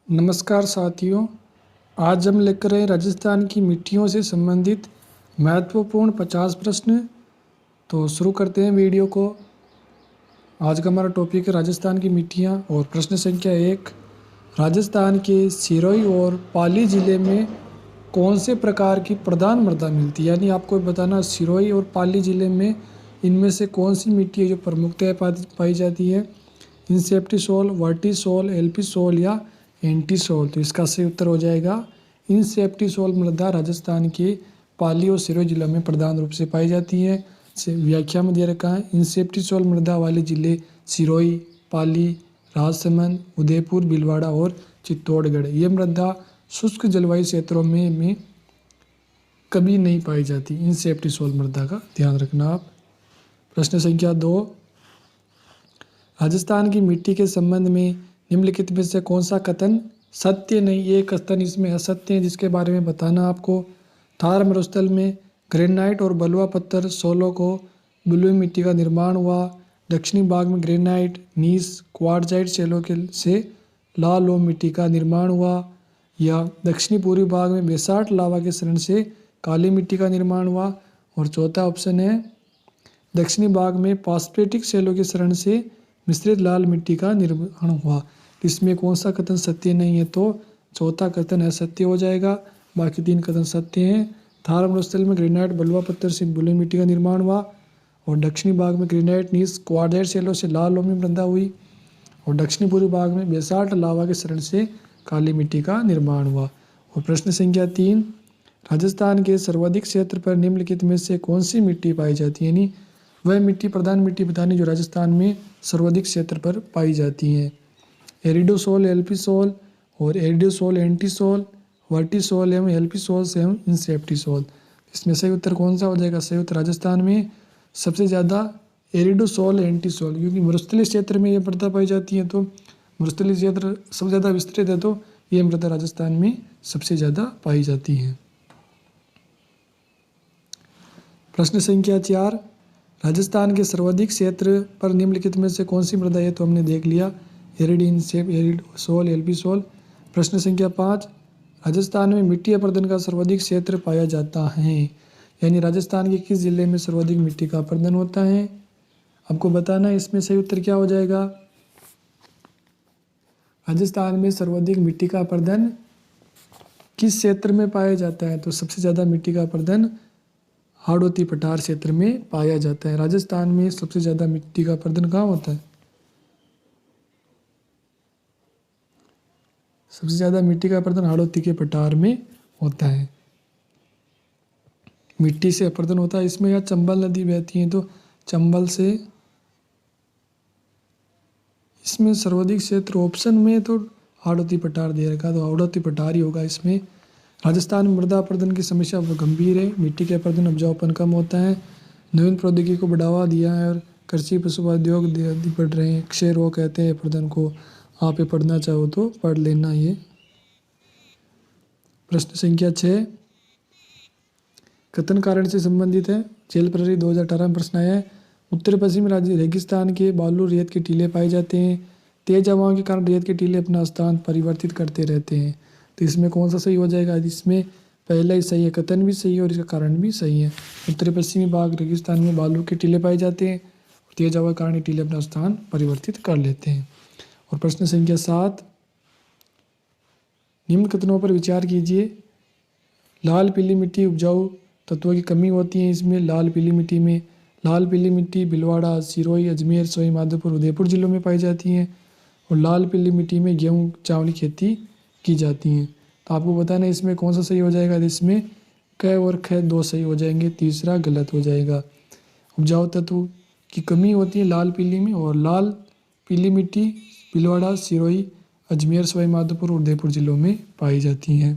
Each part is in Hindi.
नमस्कार साथियों, आज हम लेकर आए राजस्थान की मिट्टियों से संबंधित महत्वपूर्ण 50 प्रश्न। तो शुरू करते हैं वीडियो को। आज का हमारा टॉपिक है राजस्थान की मिट्टियाँ और प्रश्न संख्या 1। राजस्थान के सिरोही और पाली ज़िले में कौन से प्रकार की प्रधान मृदा मिलती है, यानी आपको बताना सिरोही और पाली ज़िले में इनमें से कौन सी मिट्टी है जो प्रमुखतः पाई जाती है। इंसेप्टी soul, Varti soul, LP soul या एंटी सोल। तो इसका सही उत्तर हो जाएगा इंसेप्टी सोल मृदा राजस्थान के पाली और सिरोही जिलों में प्रधान रूप से पाई जाती है। व्याख्या में दे रखा है, इंसेप्टी सोल मृदा वाले जिले सिरोही, पाली, राजसमंद, उदयपुर, भीलवाड़ा और चित्तौड़गढ़। ये मृदा शुष्क जलवायु क्षेत्रों में कभी नहीं पाई जाती। इंसेप्टी सोल मृदा का ध्यान रखना आप। प्रश्न संख्या 2। राजस्थान की मिट्टी के संबंध में निम्नलिखित में से कौन सा कथन सत्य नहीं। ये कथन इसमें असत्य है जिसके बारे में बताना आपको। थार मरुस्थल में ग्रेनाइट और बलुआ पत्थर सोलों को बलुई मिट्टी का निर्माण हुआ। दक्षिणी भाग में ग्रेनाइट, नीस, क्वार्टजाइट शैलों के से लाल लोम मिट्टी का निर्माण हुआ। या दक्षिणी पूर्वी भाग में बेसाल्ट लावा के शरण से काली मिट्टी का निर्माण हुआ। और चौथा ऑप्शन है, दक्षिणी भाग में फॉस्फेटिक शैलों के शरण से मिश्रित लाल मिट्टी का निर्माण हुआ। इसमें कौन सा कथन सत्य नहीं है, तो चौथा कथन असत्य हो जाएगा। बाकी तीन कथन सत्य हैं। थार मरुस्थल में ग्रेनाइट, बलुआ पत्थर से बलुई मिट्टी का निर्माण हुआ। और दक्षिणी भाग में ग्रेनाइट, नीस, क्वार्टजाइट शैलों से लाल लोमी मृदा हुई। और दक्षिणी पूर्वी भाग में बेसाल्ट लावा के शरण से काली मिट्टी का निर्माण हुआ। और प्रश्न संख्या 3। राजस्थान के सर्वाधिक क्षेत्र पर निम्नलिखित में से कौन सी मिट्टी पाई जाती है, यानी वह मिट्टी प्रधान मिट्टी बतानी जो राजस्थान में सर्वाधिक क्षेत्र पर पाई जाती हैं। एरिडोसोल, एलपी सोल और aridisol, anti soul, Varti soul एवं एलपी सोल एवं इंसेप्टी सोल। इसमें सही उत्तर कौन सा हो जाएगा? सही उत्तर राजस्थान में सबसे ज़्यादा एरिडोसोल, एंटी सोल, क्योंकि मरुस्थलीय क्षेत्र में ये मृदा पाई जाती है। तो मरुस्थलीय क्षेत्र सबसे ज़्यादा विस्तृत है, तो ये मृदा राजस्थान में सबसे ज़्यादा पाई जाती है। प्रश्न संख्या 4। राजस्थान के सर्वाधिक क्षेत्र पर निम्नलिखित में से कौन सी मृदा है, तो हमने देख लिया एरिडोसोल, एलपी सोल। प्रश्न संख्या 5। राजस्थान में मिट्टी अपर्दन का सर्वाधिक क्षेत्र पाया जाता है, यानी राजस्थान के किस जिले में सर्वाधिक मिट्टी का अपर्दन होता है, आपको बताना है। इसमें सही उत्तर क्या हो जाएगा? राजस्थान में सर्वाधिक मिट्टी का अपर्दन किस क्षेत्र में पाया जाता है, तो सबसे ज़्यादा मिट्टी का अपर्दन हाड़ौती पठार क्षेत्र में पाया जाता है। राजस्थान में सबसे ज़्यादा मिट्टी का अपर्दन कहाँ होता है? सबसे ज़्यादा मिट्टी का अपर्दन हाड़ौती के पठार में होता है। मिट्टी से अपर्दन होता है इसमें, या चंबल नदी बहती है तो चंबल से। इसमें सर्वाधिक क्षेत्र ऑप्शन में तो हाड़ौती पठार दे रखा, तो हाड़ौती पठार ही होगा इसमें। राजस्थान में मृदा अपर्दन की समस्या गंभीर है। मिट्टी के अपर्दन उपजाऊपन कम होता है। नवीन प्रौद्योगिकी को बढ़ावा दिया है और कृषि पशु उद्योग बढ़ रहे हैं। क्षय रोग कहते हैं अपर्दन को। आप ये पढ़ना चाहो तो पढ़ लेना ये। प्रश्न संख्या 6 कथन कारण से संबंधित है। जेल प्रहरी 2018 में प्रश्न आया है। उत्तर पश्चिम राज्य रेगिस्तान के बालू रेत के टीले पाए जाते हैं। तेज हवाओं के कारण रेत के टीले अपना स्थान परिवर्तित करते रहते हैं। तो इसमें कौन सा सही हो जाएगा? इसमें पहला ही सही है, कथन भी सही है और इसका कारण भी सही है। उत्तर पश्चिमी भाग रेगिस्तान में बालू के टीले पाए जाते हैं और तेज हवा के कारण ये टीले अपना स्थान परिवर्तित कर लेते हैं। और प्रश्न संख्या 7 निम्न कथनों पर विचार कीजिए। लाल पीली मिट्टी उपजाऊ तत्वों की कमी होती है इसमें। लाल पीली मिट्टी में लाल पीली मिट्टी भीलवाड़ा, सिरोही, अजमेर, सवाई माधोपुर, उदयपुर जिलों में पाई जाती है। और लाल पीली मिट्टी में गेहूँ चावल की खेती की जाती है। तो आपको बताना इसमें कौन सा सही हो जाएगा? इसमें क और ख दो सही हो जाएंगे, तीसरा गलत हो जाएगा। उपजाऊ तत्व की कमी होती है लाल पीली में, और लाल पीली मिट्टी भीलवाड़ा, सिरोही, अजमेर, सवाई माधोपुर, उदयपुर जिलों में पाई जाती हैं।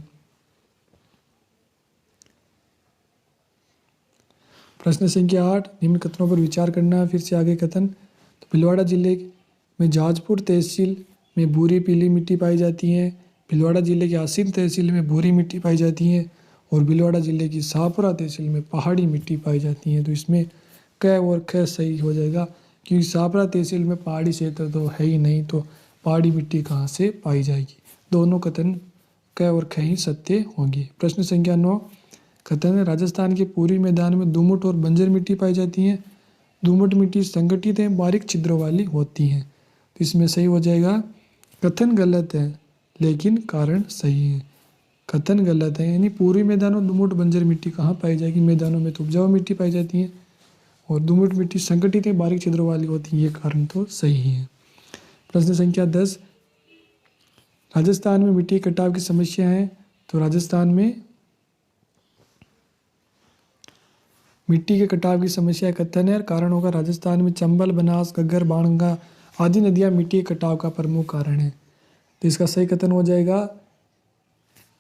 प्रश्न संख्या 8 निम्न कथनों पर विचार करना है। फिर से आगे कथन। तो भीलवाड़ा जिले में जाजपुर तहसील में भूरी पीली मिट्टी पाई जाती है। भीलवाड़ा जिले की आसीन तहसील में भूरी मिट्टी पाई जाती है। और भीलवाड़ा जिले की शाहपुरा तहसील में पहाड़ी मिट्टी पाई जाती है। तो इसमें क और ख सही हो जाएगा, क्योंकि शाहपुरा तहसील में पहाड़ी क्षेत्र तो है ही नहीं, तो पहाड़ी मिट्टी कहाँ से पाई जाएगी? दोनों कथन क और ख ही सत्य होंगे। प्रश्न संख्या 9, कथन है राजस्थान के पूर्वी मैदान में दोमट और बंजर मिट्टी पाई जाती है। दोमट मिट्टी संगठित एवं बारीक छिद्रों वाली होती है। तो इसमें सही हो जाएगा, कथन गलत है लेकिन कारण सही है। कथन गलत है, यानी पूर्वी मैदानों दोमट बंजर मिट्टी कहाँ पाई जाएगी, मैदानों में तो उपजाऊ मिट्टी पाई जाती है और दोमट मिट्टी संगठित एवं बारीक छिद्रों वाली होती है, ये कारण तो सही है। प्रश्न संख्या 10, राजस्थान में मिट्टी कटाव की समस्या है। तो राजस्थान में मिट्टी के कटाव की समस्या कथन है, कारण होगा राजस्थान में चंबल, बनास, घग्गर, बाणगंगा आदि नदियां मिट्टी के कटाव का प्रमुख कारण है। तो इसका सही कथन हो जाएगा,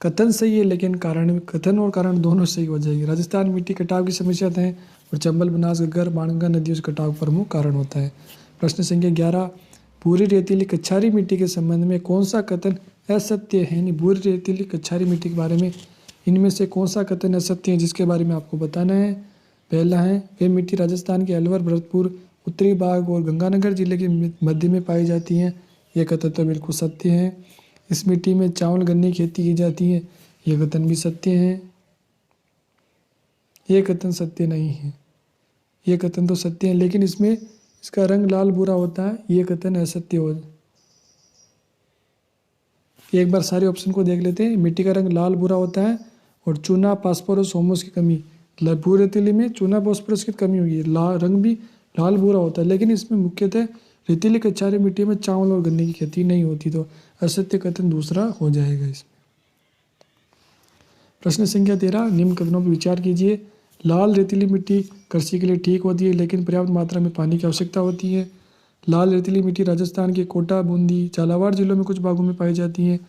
कथन सही है लेकिन कारण, कथन और कारण दोनों सही हो जाएगी। राजस्थान में मिट्टी कटाव की समस्या है और चंबल, बनास, घग्गर, बाणगंगा नदियों से कटाव प्रमुख कारण होता है। प्रश्न संख्या 11, भूरी रेतीली कछारी मिट्टी के संबंध में कौन सा कथन असत्य है। यानी भूरी रेतीली कछारी मिट्टी के बारे में इनमें से कौन सा कथन असत्य है जिसके बारे में आपको बताना है। पहला है, वे मिट्टी राजस्थान के अलवर, भरतपुर, उत्तरी भाग और गंगानगर जिले के मध्य में पाई जाती है। यह कथन तो बिल्कुल सत्य है। इस मिट्टी में चावल, गन्ने की खेती की जाती है। यह कथन भी सत्य है। यह कथन सत्य नहीं है। यह कथन तो सत्य है लेकिन इसमें इसका रंग लाल भूरा होता है, यह कथन असत्य हो। एक बार सारे ऑप्शन को देख लेते हैं। मिट्टी का रंग लाल भूरा होता है और चूना, फास्फोरस, होमस की कमी, भूरे रेतीली में चूना, फास्फोरस की कमी हुई है। रंग भी लाल भूरा होता है लेकिन इसमें मुख्यतः रेतीली कछारी मिट्टी में चावल और गन्ने की खेती नहीं होती, तो असत्य कथन दूसरा हो जाएगा इसमें। प्रश्न संख्या 13, निम्न कथनों पर विचार कीजिए। लाल रेतीली मिट्टी कृषि के लिए ठीक होती है लेकिन पर्याप्त मात्रा में पानी की आवश्यकता होती है। लाल रेतीली मिट्टी राजस्थान के कोटा, बूंदी, झालावाड़ जिलों में कुछ भागों में पाई जाती है।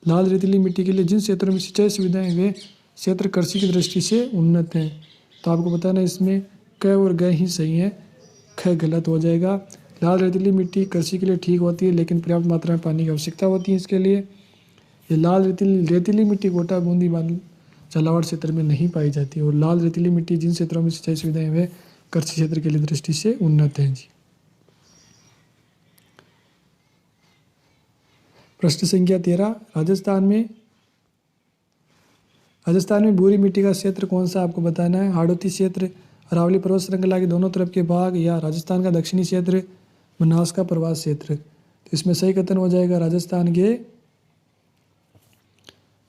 लाल रेतीली मिट्टी के लिए जिन क्षेत्रों में सिंचाई सुविधाएं वे क्षेत्र कृषि की दृष्टि से उन्नत हैं। तो आपको बताना इसमें क और ग ही सही है, ख गलत हो जाएगा। लाल रेतीली मिट्टी कृषि के लिए ठीक होती है लेकिन पर्याप्त मात्रा में पानी की आवश्यकता होती है इसके लिए। ये लाल रेतीली मिट्टी कोटा, बूंदी, झालावाड़ क्षेत्र में नहीं पाई जाती और लाल रेतीली मिट्टी जिन क्षेत्रों में सिंचाई सुविधाएं वे कृषि क्षेत्र के लिए दृष्टि से उन्नत हैं जी। प्रश्न संख्या 13, राजस्थान में भूरी मिट्टी का क्षेत्र कौन सा आपको बताना है। हाड़ौती क्षेत्र, अरावली पर्वत श्रृंखला के दोनों तरफ के भाग, या राजस्थान का दक्षिणी क्षेत्र, बनास का प्रवास क्षेत्र। तो इसमें सही कथन हो जाएगा, राजस्थान के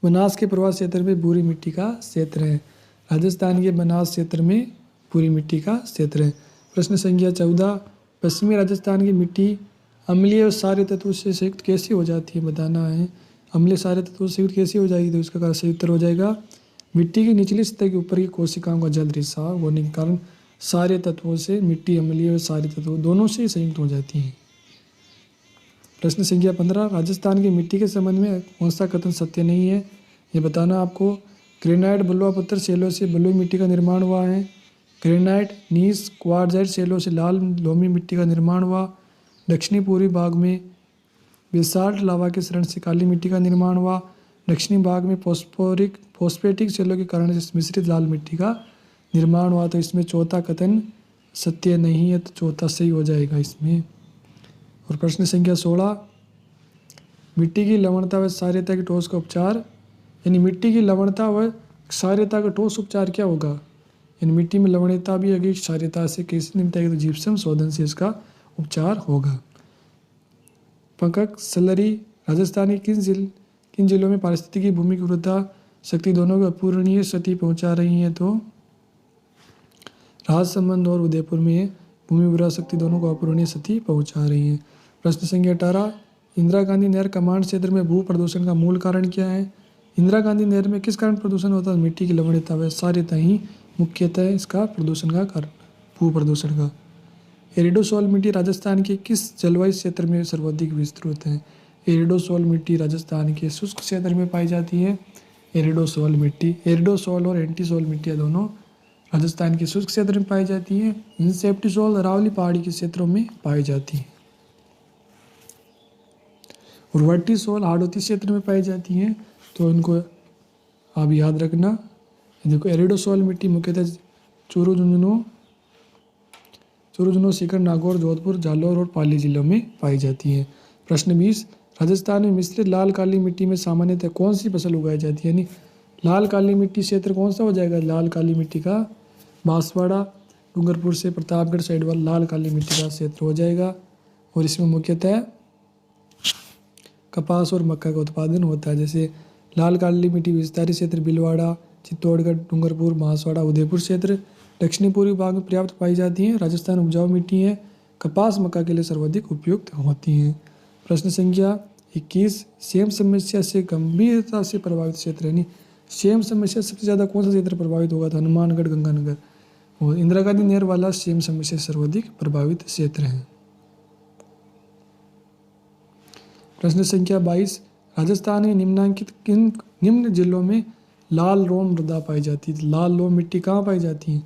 बनास के प्रवास क्षेत्र में भूरी मिट्टी का क्षेत्र है। राजस्थान के बनास क्षेत्र में भूरी मिट्टी का क्षेत्र है। प्रश्न संख्या 14, पश्चिमी राजस्थान की मिट्टी अम्लीय और सारे तत्वों से संयुक्त कैसे हो जाती है, बताना है। अम्लीय सारे तत्वों से संयुक्त कैसे हो जाएगी, तो इसका सही उत्तर हो जाएगा, मिट्टी की निचली सतह के ऊपर की कोशिकाओं का जल रिसाव होने के कारण सारे तत्वों से मिट्टी अम्लीय और सारे तत्व दोनों से संयुक्त हो जाती है। प्रश्न संख्या 15, राजस्थान की मिट्टी के संबंध में कौन सा कथन सत्य नहीं है, ये बताना आपको। ग्रेनाइट, बलुआ पत्थर शैलों से बलुई मिट्टी का निर्माण हुआ है। ग्रेनाइट, नीस, क्वार्ट्जाइट शैलों से लाल लोमी मिट्टी का निर्माण हुआ। दक्षिणी पूर्वी भाग में बेसाल्ट लावा के शरण से काली मिट्टी का निर्माण हुआ। दक्षिणी भाग में फॉस्फेटिक शैलों के कारण से मिश्रित लाल मिट्टी का निर्माण हुआ। तो इसमें चौथा कथन सत्य नहीं है, तो चौथा सही हो जाएगा इसमें। और प्रश्न संख्या 16, मिट्टी की लवणता व क्षारीयता की ठोस का उपचार, यानी मिट्टी की लवणता व क्षारीयता का ठोस उपचार क्या होगा। यानी मिट्टी में लवणता भी अगर क्षारीयता से कैसे निपटाएगी, तो जिप्सम शोधन से इसका उपचार होगा। पंकक सलरी, राजस्थान के किन जिलों में पारिस्थितिकी भूमि की उर्वरता शक्ति दोनों को अपूरणीय क्षति पहुंचा रही है, तो राजसमंद और उदयपुर में भूमि उर्वरा शक्ति दोनों को अपूरणीय क्षति पहुंचा रही है। प्रश्न संख्या 18, इंदिरा गांधी नहर कमांड क्षेत्र में भू प्रदूषण का मूल कारण क्या है। इंदिरा गांधी नहर में किस कारण प्रदूषण होता है, मिट्टी की लवणता व क्षारीयता ही मुख्यतः इसका प्रदूषण का कारण, भू प्रदूषण का। एरिडोसोल मिट्टी राजस्थान के किस जलवायु क्षेत्र में सर्वाधिक विस्तृत है। एरिडोसोल मिट्टी राजस्थान के शुष्क क्षेत्र में पाई जाती है। एरिडोसोल मिट्टी, एरिडोसोल और एंटीसोल मिट्टियाँ दोनों राजस्थान के शुष्क क्षेत्र में पाई जाती है। इंसेप्टिसोल अरावली पहाड़ी के क्षेत्रों में पाई जाती है और वर्टिसोल हाड़ौती क्षेत्र में पाई जाती है। तो इनको आप याद रखना। देखो, एरिडोसोल मिट्टी मुख्यतः चूरू, सीकर, नागौर, जोधपुर, जालौर और पाली जिलों में पाई जाती है। प्रश्न 20, राजस्थान में मिश्रित लाल काली मिट्टी में सामान्यतः कौन सी फसल उगाई जाती है? यानी लाल काली मिट्टी क्षेत्र कौन सा हो जाएगा? लाल काली मिट्टी का बांसवाड़ा डूंगरपुर से प्रतापगढ़ साइड वाला लाल काली मिट्टी का क्षेत्र हो जाएगा। और इसमें मुख्यतः कपास और मक्का का उत्पादन होता है। जैसे लाल काली मिट्टी विस्तारित क्षेत्र भीलवाड़ा, चित्तौड़गढ़, डूंगरपुर, बांसवाड़ा, उदयपुर क्षेत्र दक्षिणी पूर्वी भाग में पर्याप्त पाई जाती हैं। राजस्थान उपजाऊ मिट्टी है, कपास मक्का के लिए सर्वाधिक उपयुक्त होती हैं। प्रश्न संख्या 21, सेम समस्या से गंभीरता से प्रभावित क्षेत्र, यानी सेम समस्या सबसे ज़्यादा कौन सा क्षेत्र प्रभावित होगा? था हनुमानगढ़, गंगानगर और इंदिरा गांधी नहर वाला सेम समस्या से सर्वाधिक प्रभावित क्षेत्र है। प्रश्न संख्या 22, राजस्थान में निम्नांकित किन निम्न जिलों में लाल लोम मृदा पाई जाती है? लाल लोम मिट्टी कहाँ पाई जाती है?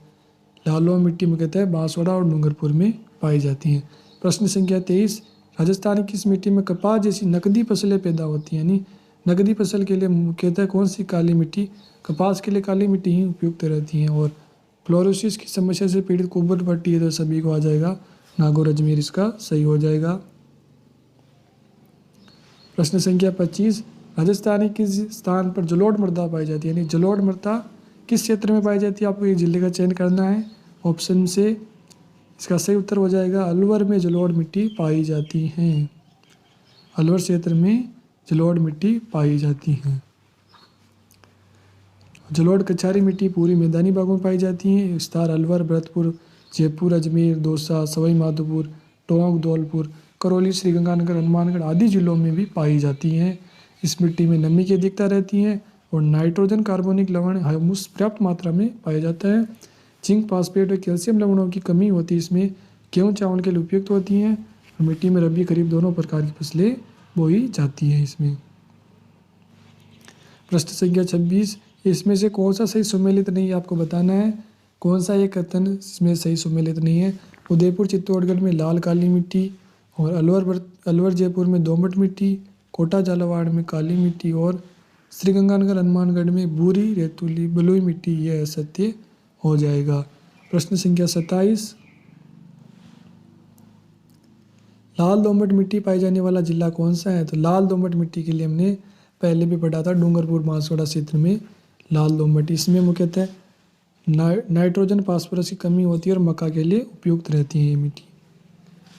लाल लोम मिट्टी मुख्यतः बांसवाड़ा और डूंगरपुर में पाई जाती हैं। प्रश्न संख्या 23, राजस्थान की किस मिट्टी में कपास जैसी नकदी फसलें पैदा होती हैं? यानी नकदी फसल के लिए मुख्यतः कौन सी काली मिट्टी? कपास के लिए काली मिट्टी ही उपयुक्त रहती हैं। और फ्लोरोसिस की समस्या से पीड़ित कुब्बट पट्टी है तो सभी को आ जाएगा नागौर अजमेर, इसका सही हो जाएगा। प्रश्न संख्या 25, राजस्थान की किस स्थान पर जलोढ़ मृदा पाई जाती है? यानी जलोढ़ मृदा किस क्षेत्र में पाई जाती है? आपको ये जिले का चयन करना है। ऑप्शन से इसका सही उत्तर हो जाएगा अलवर में जलोढ़ मिट्टी पाई जाती है। अलवर क्षेत्र में जलोढ़ मिट्टी पाई जाती है। जलोढ़ कछारी मिट्टी पूरी मैदानी भागों में पाई जाती है। विस्तार अलवर, भरतपुर, जयपुर, अजमेर, दौसा, सवाई माधोपुर, टोंक, धौलपुर, करौली, श्रीगंगानगर, हनुमानगढ़ आदि जिलों में भी पाई जाती हैं। इस मिट्टी में नमी की अधिकता रहती है और नाइट्रोजन, कार्बनिक लवण, ह्यूमस पर्याप्त मात्रा में पाया जाता है। जिंक, फास्फेट और कैल्शियम लवणों की कमी होती है इसमें। गेहूँ चावल के लिए उपयुक्त होती हैं और मिट्टी में रबी खरीफ दोनों प्रकार की फसलें बोई जाती हैं इसमें। प्रश्न संख्या 26, इसमें से कौन सा सही सुमेलित नहीं है? आपको बताना है कौन सा एक कथन इसमें सही सुमेलित नहीं है। उदयपुर चित्तौड़गढ़ में लाल काली मिट्टी और अलवर जयपुर में दोमट मिट्टी, कोटा झालावाड़ में काली मिट्टी और श्रीगंगानगर हनुमानगढ़ में भूरी रेतुली बलुई मिट्टी, यह असत्य हो जाएगा। प्रश्न संख्या 27, लाल दोमट मिट्टी पाई जाने वाला जिला कौन सा है? तो लाल दोमट मिट्टी के लिए हमने पहले भी पढ़ा था डूंगरपुर बांसवाड़ा क्षेत्र में लाल दोमट। इसमें मुख्यतः नाइट्रोजन, फास्फोरस की कमी होती है और मक्का के लिए उपयुक्त रहती है ये मिट्टी।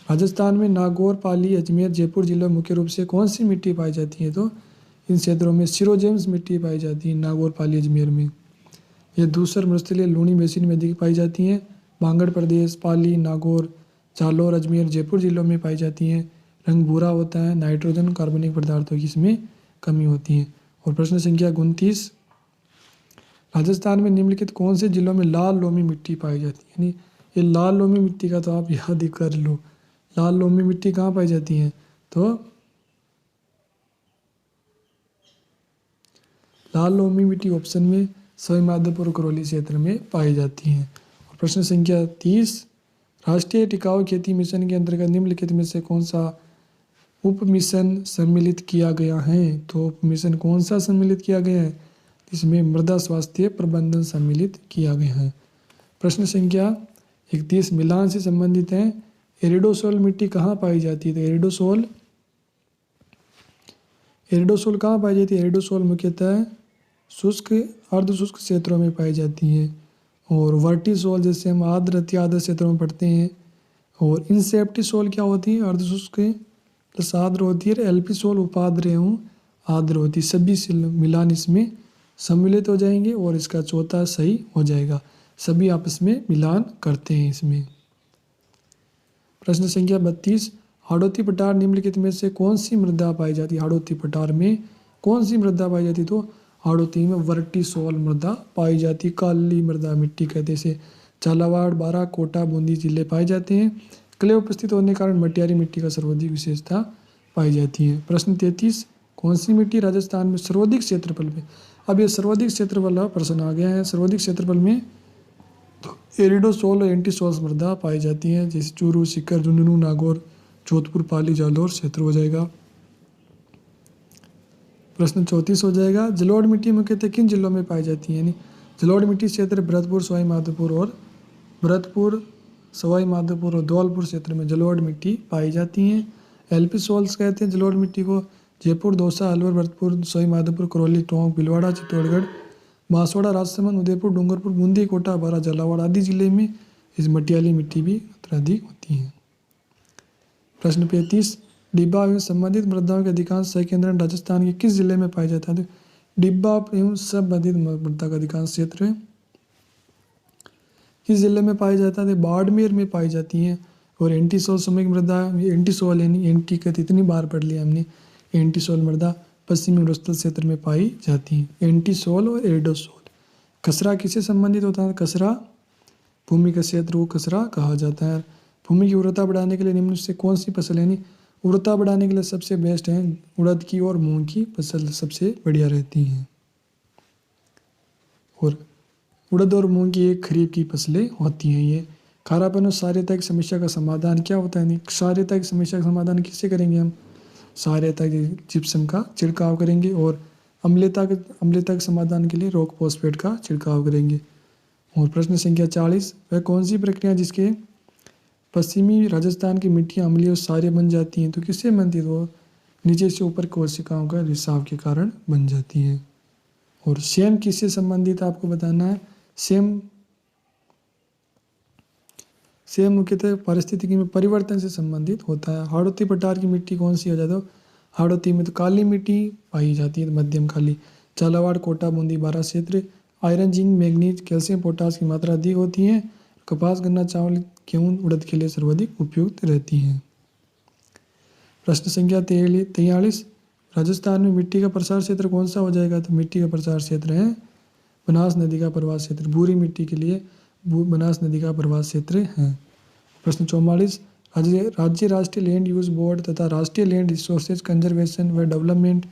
राजस्थान में नागौर, पाली, अजमेर, जयपुर जिलों में मुख्य रूप से कौन सी मिट्टी पाई जाती है? तो इन क्षेत्रों में सिरोजेम्स मिट्टी पाई जाती है नागौर, पाली, अजमेर में। ये धूसर मरुस्थलीय लूणी बेसिन में अधिक पाई जाती हैं। बांगड़ प्रदेश, पाली, नागौर, जालौर, अजमेर, जयपुर जिलों में पाई जाती हैं। रंग भूरा होता है, नाइट्रोजन, कार्बनिक पदार्थों की इसमें कमी होती है। और प्रश्न संख्या 29, राजस्थान में निम्नलिखित कौन से जिलों में लाल लोमी मिट्टी पाई जाती है? यानी ये लाल लोमी मिट्टी का तो आप याद ही कर लो। लाल लोमी मिट्टी कहाँ पाई जाती है? तो लाल लोमी मिट्टी ऑप्शन में सवाई माधोपुर, करौली क्षेत्र में पाई जाती हैं। और प्रश्न संख्या 30, राष्ट्रीय टिकाऊ खेती मिशन के अंतर्गत निम्नलिखित में से कौन सा उप मिशन सम्मिलित किया गया है? तो उप मिशन कौन सा सम्मिलित किया गया है? इसमें मृदा स्वास्थ्य प्रबंधन सम्मिलित किया गया है। प्रश्न संख्या 31 मिलान से संबंधित है। एरिडोसोल मिट्टी कहाँ पाई जाती है? तो एरिडोसोल कहाँ पाई जाती है? एरिडोसोल मुख्यतः शुष्क, अर्धशुष्क क्षेत्रों में पाई जाती है। और वर्टिसोल जैसे हम आर्द्र, अति आर्द्र क्षेत्रों में पढ़ते हैं। और इंसेप्टिसोल क्या होती है? अर्धशुष्क प्लस आर्द्र होती है। एल्पिसोल उपाद्र एवं आर्द्र होती है। सभी मिलान इसमें सम्मिलित हो जाएंगे और इसका चौथा सही हो जाएगा। सभी आपस में मिलान करते हैं इसमें। प्रश्न संख्या 32, हाड़ौती पठार निम्नलिखित में से कौन सी मृदा पाई जाती है? हाड़ौती पठार में कौन सी मृदा पाई जाती है? तो हाड़ौती में वर्टिसोल मृदा पाई जाती, काली मृदा मिट्टी कहते हैं इसे। झालावाड़, बारां, कोटा, बूंदी जिले पाए जाते हैं। क्ले उपस्थित होने के कारण मटियारी मिट्टी का सर्वाधिक विशेषता पाई जाती है। प्रश्न 33, कौन सी मिट्टी राजस्थान में सर्वाधिक क्षेत्रफल में? अब ये सर्वाधिक क्षेत्रफल वाला प्रश्न आ गया है। सर्वाधिक क्षेत्रफल में तो एरिडोसोल और एंटीसोल्स मृदा पाई जाती हैं, जैसे चूरू, सीकर, झुंझुनू, नागौर, जोधपुर, पाली, जालौर क्षेत्र हो जाएगा। प्रश्न 34 हो जाएगा, जलोढ़ मिट्टी मुख्यतः किन जिलों में पाई जाती है? यानी जलोढ़ मिट्टी क्षेत्र भरतपुर, सवाई माधोपुर और धौलपुर क्षेत्र में जलोढ़ मिट्टी पाई जाती हैं। एल्पिसोल्स कहते हैं जलोढ़ मिट्टी को, जयपुर, दौसा, अलवर, भरतपुर, सवाई माधोपुर, करौली, टोंक, भीलवाड़ा, चित्तौड़गढ़, बांसवाड़ा, राजसमंद, उदयपुर, डूंगरपुर, बूंदी, कोटा, बारा, झालावाड़ आदि जिले में इस मटियाली मिट्टी भी अत्यधिक होती है। प्रश्न 35, डिब्बा एवं संबंधित मृदाओं के अधिकांश संकेंद्रण राजस्थान के किस जिले में पाया जाता है? तो डिब्बा एवं संबंधित मृदा का अधिकांश क्षेत्र किस जिले में पाया जाता है? बाड़मेर में पाई जाती हैं। और एंटीसोल समयिक मृदा, एंटीसोल यानी एंटी का इतनी बार पढ़ लिया हमने, एंटीसोल मृदा पश्चिमी मरुस्थल क्षेत्र में पाई जाती है। एंटीसोल और एडोसोल। खसरा किससे संबंधित होता है? खसरा भूमि का क्षेत्र को खसरा कहा जाता है। भूमि की उर्वरता बढ़ाने के लिए निम्न से कौन सी फसल यानी उर्वरता बढ़ाने के लिए सबसे बेस्ट है उड़द की और मूंग की फसल सबसे बढ़िया रहती हैं। और उड़द और मूंग की एक खरीफ की फसलें होती हैं। ये खारापन और क्षारीयता की समस्या का समाधान क्या होता है? क्षारीयता की समस्या का समाधान किससे करेंगे हम? क्षारीयता के जिप्सम का छिड़काव करेंगे। और अम्लता के समाधान के लिए रॉक फॉस्फेट का छिड़काव करेंगे। और प्रश्न संख्या 40, वह कौन सी प्रक्रिया जिसके पश्चिमी राजस्थान की मिट्टियाँ अम्लीय और क्षारीय बन जाती हैं? तो किससे बनती है? वो नीचे से ऊपर कोशिकाओं का रिसाव के कारण बन जाती हैं। और सेम किससे संबंधित आपको बताना है? सेम मुख्यतः पारिस्थितिकी में परिवर्तन से संबंधित होता है। हाड़ौती पठार की मिट्टी कौन सी हो जाता है? हाड़ौती में तो काली मिट्टी पाई जाती है, मध्यम काली। झालावाड़, कोटा, बूंदी, बारा क्षेत्र iron, zinc, manganese, calcium, potash की मात्रा अधिक होती है। कपास, गन्ना, चावल, गेहूं, उड़द के लिए सर्वाधिक उपयुक्त रहती हैं। प्रश्न संख्या 43, राजस्थान में मिट्टी का प्रसार क्षेत्र कौन सा हो जाएगा? तो मिट्टी का प्रसार क्षेत्र है बनास नदी का प्रवाह क्षेत्र। भूरी मिट्टी के लिए बनास नदी का प्रवाह क्षेत्र है। प्रश्न 44, राज्य राष्ट्रीय लैंड यूज बोर्ड तथा राष्ट्रीय लैंड रिसोर्सेज कंजर्वेशन व डेवलपमेंट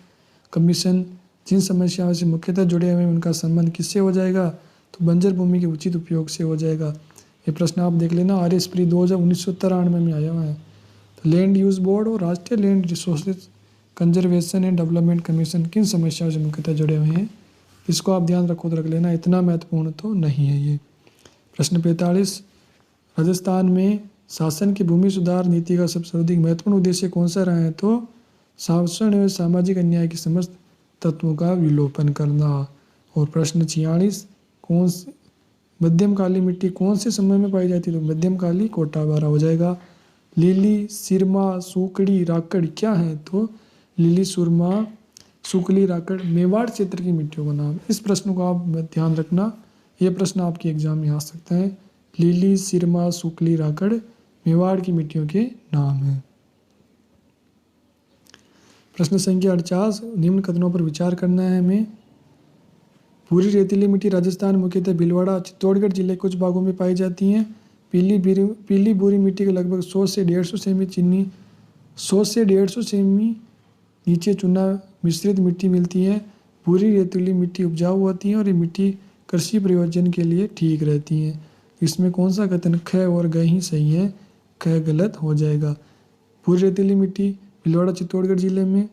कमीशन जिन समस्याओं से मुख्यतः जुड़े हुए हैं उनका संबंध किससे हो जाएगा? तो बंजर भूमि के उचित उपयोग से हो जाएगा। ये प्रश्न आप देख लेना, RS प्री 1993 में आया हुआ है। तो लैंड यूज बोर्ड और राष्ट्रीय land resources conservation and development commission किन समस्याओं से मुख्यतः जुड़े हुए हैं? इसको आप ध्यान रख लेना, इतना महत्वपूर्ण तो नहीं है ये। प्रश्न 45, राजस्थान में शासन की भूमि सुधार नीति का सबसे अधिक महत्वपूर्ण उद्देश्य कौन सा रहा है? तो शासन एवं सामाजिक अन्याय के समस्त तत्वों का विलोपन करना। और प्रश्न 46, मध्यम काली मिट्टी कौन से समय में पाई जाती है? तो मध्यम काली कोटा बारा हो जाएगा। लीली, सिरमा, सूकड़ी, राकड़ क्या है? तो लीली, सुरमा, सूकली, राकड़ मेवाड़ क्षेत्र की मिट्टियों का नाम। इस प्रश्न को आप ध्यान रखना, ये प्रश्न आपके एग्जाम में आ सकता है। लीली, सिरमा, सूकली, राकड़ मेवाड़ की मिट्टियों के नाम हैं। प्रश्न संख्या 48, निम्न कथनों पर विचार करना है हमें। पूरी रेतीली मिट्टी राजस्थान मुख्यतः भीलवाड़ा, चित्तौड़गढ़ जिले के कुछ भागों में पाई जाती हैं। पीली भूरी मिट्टी के लगभग 100 से 150 सेमी चीनी 100 से 150 सेमी नीचे चूना मिश्रित मिट्टी मिलती है। पूरी रेतीली मिट्टी उपजाऊ होती है और ये मिट्टी कृषि प्रयोजन के लिए ठीक रहती है। इसमें कौन सा कथन ख और ग ही सही है? ख गलत हो जाएगा। पूरी रेतीली मिट्टी भीलवाड़ा, चित्तौड़गढ़ जिले में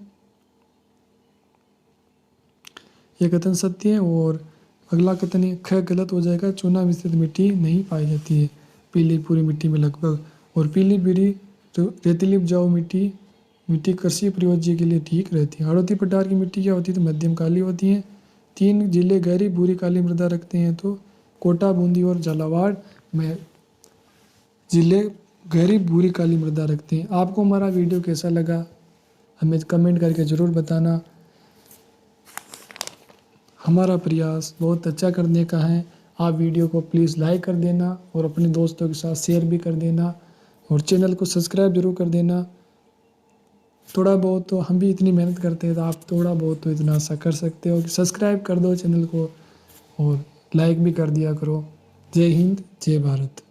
यह कथन सत्य है। और अगला कथन है ख गलत हो जाएगा, चूना मिश्रित मिट्टी नहीं पाई जाती है पीली पूरी मिट्टी में लगभग। और पीली भूरी रेतीली उपजाऊ मिट्टी कृषि प्रयोज्य के लिए ठीक रहती है। हाड़ौती पठार की मिट्टी क्या होती है? तो मध्यम काली होती है। 3 जिले गहरी भूरी काली मृदा रखते हैं, तो कोटा, बूंदी और झालावाड़ में जिले गहरी भूरी काली मृदा रखते हैं। आपको हमारा वीडियो कैसा लगा हमें कमेंट करके ज़रूर बताना। हमारा प्रयास बहुत अच्छा करने का है। आप वीडियो को प्लीज़ लाइक कर देना और अपने दोस्तों के साथ शेयर भी कर देना और चैनल को सब्सक्राइब जरूर कर देना। थोड़ा बहुत तो हम भी इतनी मेहनत करते हैं, तो आप थोड़ा बहुत तो इतना सा कर सकते हो कि सब्सक्राइब कर दो चैनल को और लाइक भी कर दिया करो। जय हिंद, जय भारत।